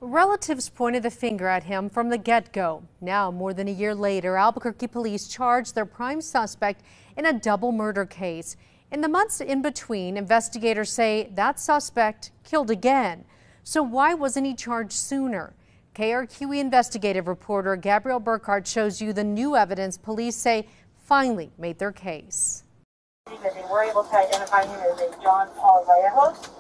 Relatives pointed the finger at him from the get-go. Now, more than a year later, Albuquerque police charged their prime suspect in a double murder case. In the months in between, investigators say that suspect killed again. So why wasn't he charged sooner? KRQE investigative reporter Gabrielle Burkhart shows you the new evidence police say finally made their case. They were able to identify him as a John Paul Vallejos.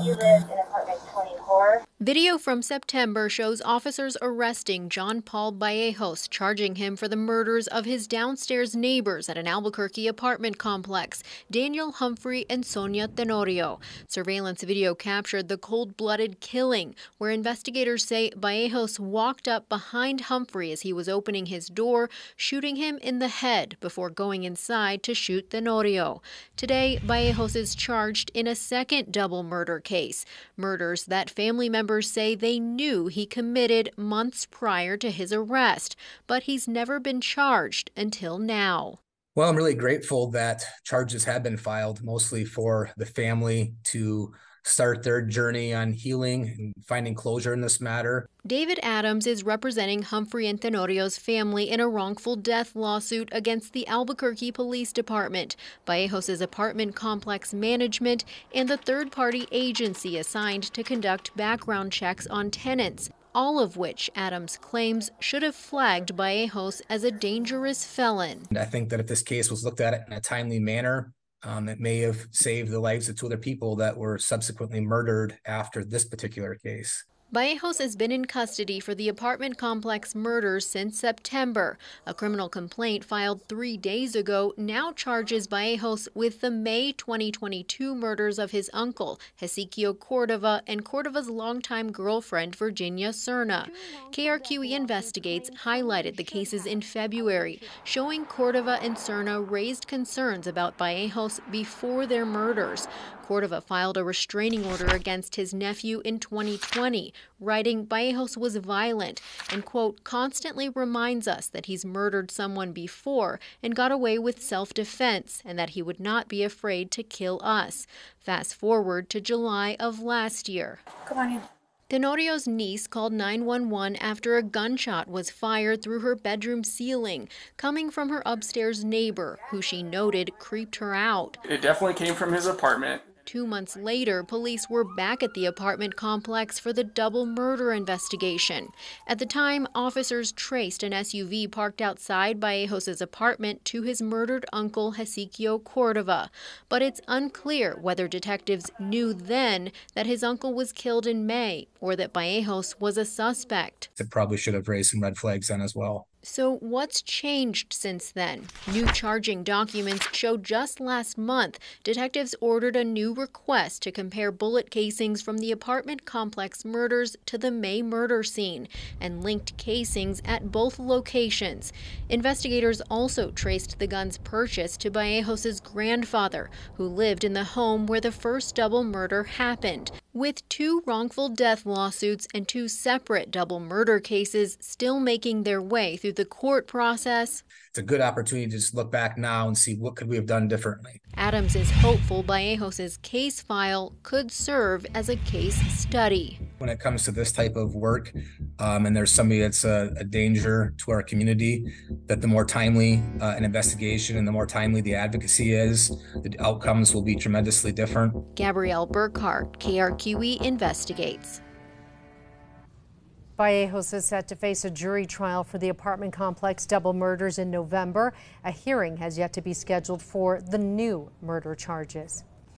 He lived in apartment 24. Video from September shows officers arresting John Paul Vallejos, charging him for the murders of his downstairs neighbors at an Albuquerque apartment complex, Daniel Humphrey and Sonia Tenorio. Surveillance video captured the cold-blooded killing, where investigators say Vallejos walked up behind Humphrey as he was opening his door, shooting him in the head before going inside to shoot Tenorio. Today, Vallejos is charged in a second double murder case, murders that family members say they knew he committed months prior to his arrest, but he's never been charged until now. Well, I'm really grateful that charges have been filed, mostly for the family to start their journey on healing and finding closure in this matter. David Adams is representing Humphrey and Tenorio's family in a wrongful death lawsuit against the Albuquerque Police Department, Vallejos' apartment complex management, and the third-party agency assigned to conduct background checks on tenants, all of which Adams claims should have flagged Vallejos as a dangerous felon. And I think that if this case was looked at in a timely manner, it may have saved the lives of two other people that were subsequently murdered after this particular case. Vallejos has been in custody for the apartment complex murders since September. A criminal complaint filed 3 days ago now charges Vallejos with the May 2022 murders of his uncle, Hezekiah Cordova, and Cordova's longtime girlfriend, Virginia Serna. KRQE Investigates highlighted the cases in February, showing Cordova and Serna raised concerns about Vallejos before their murders. Cordova filed a restraining order against his nephew in 2020, writing Vallejos was violent and, quote, constantly reminds us that he's murdered someone before and got away with self-defense and that he would not be afraid to kill us. Fast forward to July of last year. Come on in. Tenorio's niece called 911 after a gunshot was fired through her bedroom ceiling, coming from her upstairs neighbor, who she noted creeped her out. It definitely came from his apartment. 2 months later, police were back at the apartment complex for the double murder investigation. At the time, officers traced an SUV parked outside Vallejos' apartment to his murdered uncle, Hezekiah Cordova. But it's unclear whether detectives knew then that his uncle was killed in May or that Vallejos was a suspect. It probably should have raised some red flags then as well. So what's changed since then? New charging documents show just last month, detectives ordered a new request to compare bullet casings from the apartment complex murders to the May murder scene and linked casings at both locations. Investigators also traced the gun's purchase to Vallejos' grandfather, who lived in the home where the first double murder happened. With 2 wrongful death lawsuits and 2 separate double murder cases still making their way through the court process, it's a good opportunity to just look back now and see what could we have done differently. Adams is hopeful Vallejos' case file could serve as a case study. When it comes to this type of work, and there's somebody that's a danger to our community, that the more timely an investigation and the more timely the advocacy is, the outcomes will be tremendously different. Gabrielle Burkhart, KRQE Investigates. Vallejos is set to face a jury trial for the apartment complex double murders in November. A hearing has yet to be scheduled for the new murder charges.